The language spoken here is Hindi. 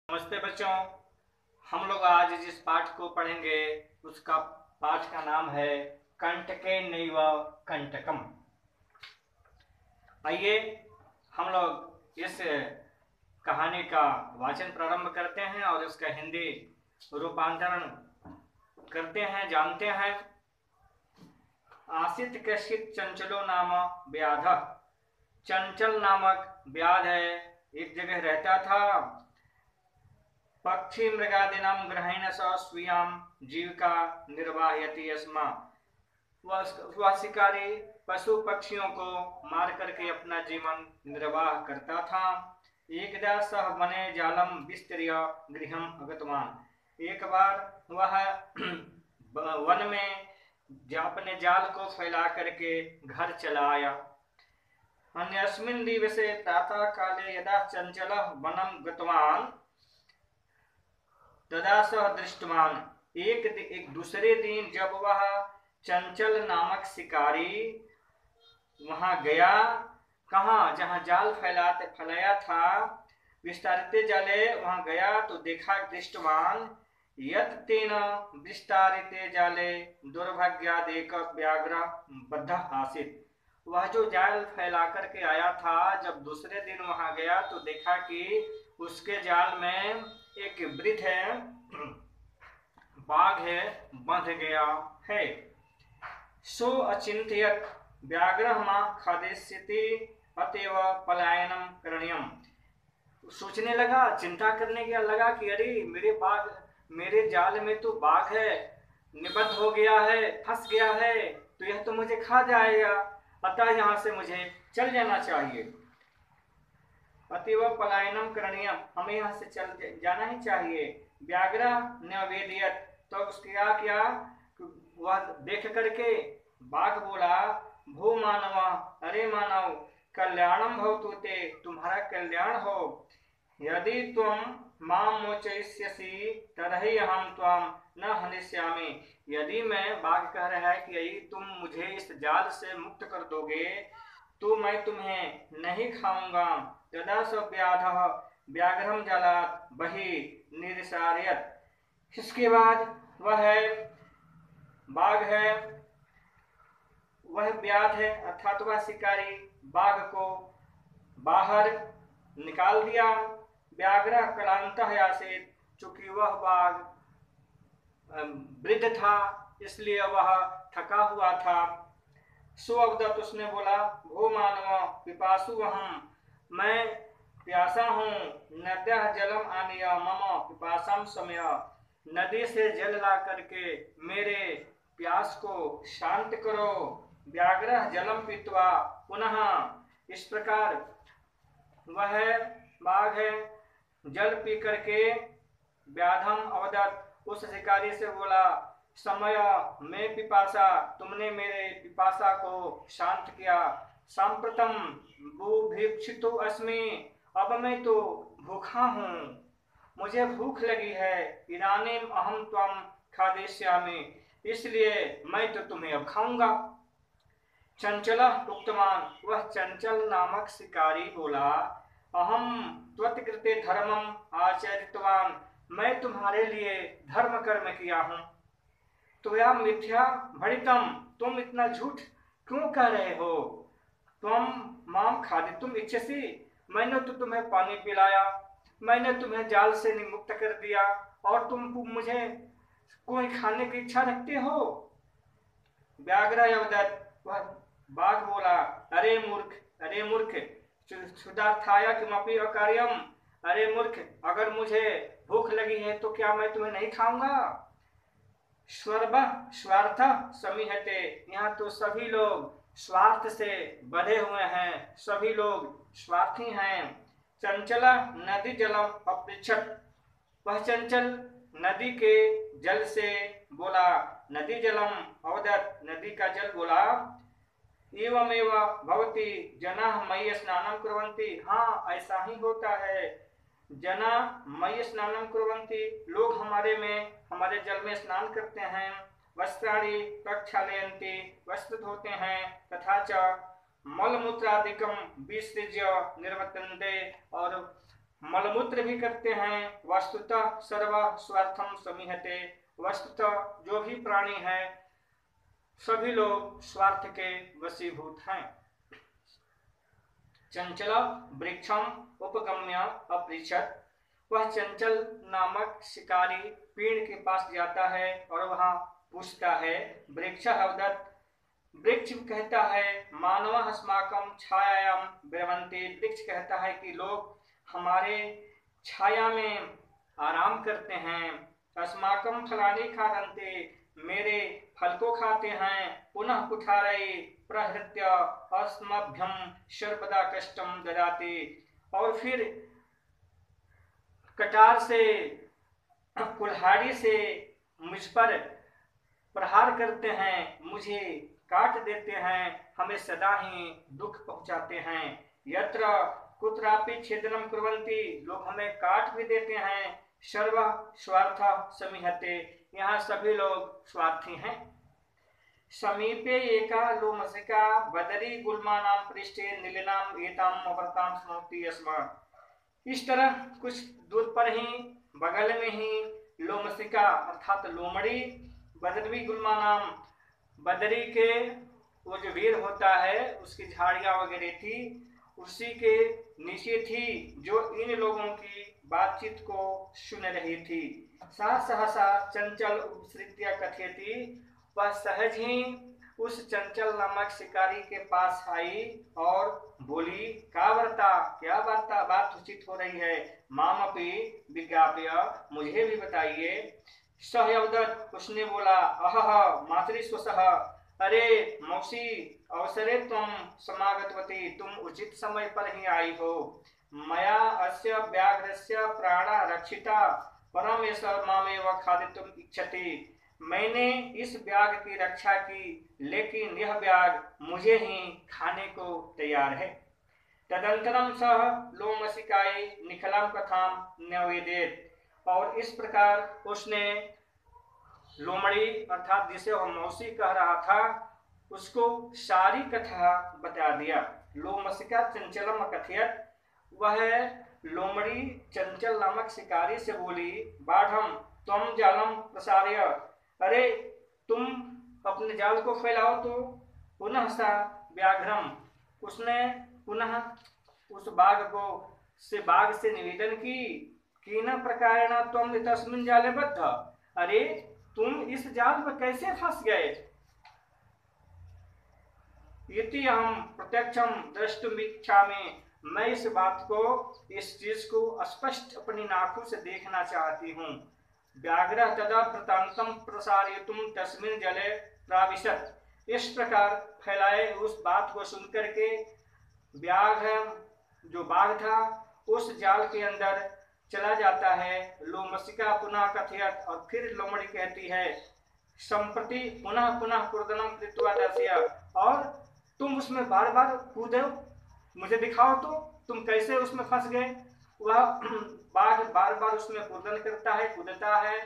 नमस्ते बच्चों। हम लोग आज जिस पाठ को पढ़ेंगे उसका पाठ का नाम है कंटके नैव कंटकम। आइए हम लोग इस कहानी का वाचन प्रारंभ करते हैं और इसका हिंदी रूपांतरण करते हैं, जानते हैं। आसित कश्चित चंचलो नाम व्याध। चंचल नामक व्याध है, एक जगह रहता था। पक्षी मृगादीनां ग्रहेण स स्वीयां जीविका निर्वाहयति स्म। वह शिकारी पशु पक्षियों को मार करके अपना जीवन निर्वाह करता था। एकदा सह वने जालम विस्तर्य गृहम अगतवान। एक बार वह वन में अपने जाल को फैला करके घर चला आया। अन्यस्मिन् दिवसे प्रातः काले यदा चंचलः वनं गतवान् तदा सह दृष्टवान। एक दूसरे दिन जब वह चंचल नामक शिकारी वहां गया, कहा जहां जाल फैलाया था, विस्तारित जाले, वहां गया तो देखा दृष्टवान यत तेन विस्तारित जाले दुर्भाग्यादेक व्याघ्र बद्ध आसित। वह जो जाल फैला करके आया था, जब दूसरे दिन वहां गया तो देखा कि उसके जाल में एक वृद्ध है, बाघ है, बंध गया है। सो अचिंत्यत व्याघ्र मां खादिष्यति अतएव पलायनम करणीयम। सोचने लगा, चिंता करने के लगा कि अरे मेरे जाल में तो बाघ है, निबद्ध हो गया है, फंस गया है, तो यह तो मुझे खा जाएगा, अतः यहाँ से मुझे चल जाना चाहिए। अतीव पलायनम करणीयम, हमें यहाँ से चल जाना ही चाहिए। व्याघ्र नवेदियत, तो उसके क्या वह देख करके बाघ बोला, भू मानव, अरे मानव, कल्याणम भवतु ते, तुम्हारा कल्याण हो। यदि तुम मां मोचयिष्यसि तर्हि अहं त्वां न हनिष्यामि। यदि मैं, बाघ कह रहा है कि यदि तुम मुझे इस जाल से मुक्त कर दोगे तो मैं तुम्हें नहीं खाऊंगा। तदा स व्याधः व्याघ्रम जालात् बहि निरसारयत्। इसके बाद वह बाघ है, वह व्याध है अर्थात वह शिकारी बाघ को बाहर निकाल दिया। व्याघ्र क्लांतः आसीत्, चूंकि वह बाघ वृद्ध था इसलिए वह थका हुआ था। सो अवदत, उसने बोला, भो मानव पिपासु अहम्, मैं प्यासा हूँ। नद्यः जलम आनीय मम पिपासां शमय, नदी से जल ला करके मेरे प्यास को शांत करो। व्याघ्र जलम पीत्वा पुनः, इस प्रकार वह बाघ है जल पी करके व्याधम अवदत, उस शिकारी से बोला, समय में पिपासा, तुमने मेरे पिपासा को शांत किया। सांप्रतम बुभुक्षितो अस्मि, अब मैं तो भूखा हूँ, मुझे भूख लगी है। इदानीम अहम त्वं खादिष्यामि, इसलिए मैं तो तुम्हें अब खाऊंगा। चंचलः उक्तवान, वह चंचल नामक शिकारी बोला, अहम त्वत्कृते धर्मम आचरितवान, मैं तुम्हारे लिए धर्म कर्म किया हूँ। त्वया मिथ्या भणितम, तुम इतना झूठ क्यों कह रहे हो। तुम माम खादितुम इच्छसि, मैंने तो तुम्हें पानी पिलाया, मैंने तुम्हें जाल से मुक्त कर दिया, और तुम मुझे कोई खाने की इच्छा रखते हो। व्याघ्र अवदत्, वह बाघ बोला, अरे मूर्ख, क्षुधार्थाय किमपि अकार्यम, अरे मूर्ख, अगर मुझे भूख लगी है तो क्या मैं तुम्हें नहीं खाऊंगा। स्वार्थ समीहते, यहाँ तो सभी लोग स्वार्थ से बंधे हुए हैं, सभी लोग स्वार्थी हैं। चंचला नदी जलम अपृच्छत, वह चंचल नदी के जल से बोला, नदी जलम अवदत्, नदी का जल बोला, एवमेव भवति जनाः मयि स्नानं कुर्वन्ति, हाँ ऐसा ही होता है। जना मयि स्नानं कुर्वन्ति, लोग हमारे जल में स्नान करते हैं। वस्त्राणि प्रक्षालयन्ति, वस्त्र धोते हैं। तथा च मलमूत्रादिकं विसृज्य निर्वर्तन्ते, और मलमूत्र भी करते हैं। वस्तुतः सर्व स्वार्थम समीहते, वस्तुतः जो भी प्राणी है सभी लोग स्वार्थ के वशीभूत हैं। चंचल वृक्षम उपगम्य अपृच्छत्, वह चंचल नामक शिकारी पेड़ के पास जाता है और वहां पूछता है। वृक्ष अवदत्, वृक्ष कहता है मानव अस्माकं छायायां विरमन्ति, वृक्ष कहता है कि लोग हमारे छाया में आराम करते हैं। अस्माकं फलानि खादन्ते, मेरे फल को खाते हैं। पुनः कुठारये प्रहृत्य अस्मभ्यं सर्वदा कष्टं ददाति, और फिर कटार से कुल्हाड़ी से मुझ पर प्रहार करते हैं, मुझे काट देते हैं, हमें सदा ही दुख पहुंचाते हैं। यत्र कुत्रापि छेदनम कुर्वन्ति, लोग हमें काट भी देते हैं। सर्व स्वार्थ समीहते, यहाँ सभी लोग स्वार्थी हैं। समीपे एका लोमशिका बदरी गुल्मानां पृष्ठे नीलिनां एताम् अवर्तां स्मृति अस्म, इस तरह कुछ दूर पर ही बगल में ही लोमशिका अर्थात लोमड़ी बदरवी गुल्मा नाम, बदरी के वो जो वीर होता है उसकी झाड़ियां वगैरह थी, उसी के नीचे थी, जो इन लोगों की बातचीत को सुन रही थी। सा सहसा चंचल उपसृत्य कथयति, वह सहज ही उस चंचल नामक शिकारी के पास आई और बोली, का वार्ता, क्या वार्ता बात उचित हो रही है। मामपि विज्ञाप्य, मुझे भी बताइए। सहयवदत्, उसने बोला, अहह मातृस्वसः, अरे मौसी अवसरे तुम समागतवती, तुम उचित समय पर ही आई हो। मया अस्य व्याघ्रस्य प्राणा रक्षिता, परमेश मामेव खादितुम इच्छति, मैंने इस व्याघ्र की रक्षा की, लेकिन यह व्याघ्र मुझे ही खाने को तैयार है। तदंतरम सह लोमशिकाय निखलाम कथाम न्यवेदेत, और इस प्रकार उसने लोमड़ी अर्थात जिसे वह मौसी कह रहा था उसको सारी कथा बता दिया। लोमशिका चंचलम कथयत, वह लोमड़ी चंचल नामक शिकारी से बोली, बाढ़म त्वम जालम प्रसार्य, अरे तुम अपने जाल को फैलाओ तो। पुनः सा व्याघ्रम, उसने पुनः उस बाघ से निवेदन की, कीन प्रकारेण त्वम तस्मिन् जाले बद्ध, अरे तुम इस जाल में कैसे फंस गए। इति अहम प्रत्यक्षम द्रष्टुमिच्छामि, मैं इस बात को, इस चीज को स्पष्ट अपनी आंखों से देखना चाहती हूँ। व्याघ्र तदा वृत्तांतम प्रसारयितुम तस्मिन् जले प्राविशत्, इस प्रकार फैलाए उस बात को सुनकर के जो बाघ था उस जाल के अंदर चला जाता है। लोमशिका पुनः कथयत, और फिर लोमड़ी कहती है, संप्रति पुनः पुनः कूर्दनम कृत्वा दर्शय, और तुम उसमें बार बार कूदो, मुझे दिखाओ तो तुम कैसे उसमें फंस गए। वह बाघ बार बार उसमें कूदन करता है, कूदता है।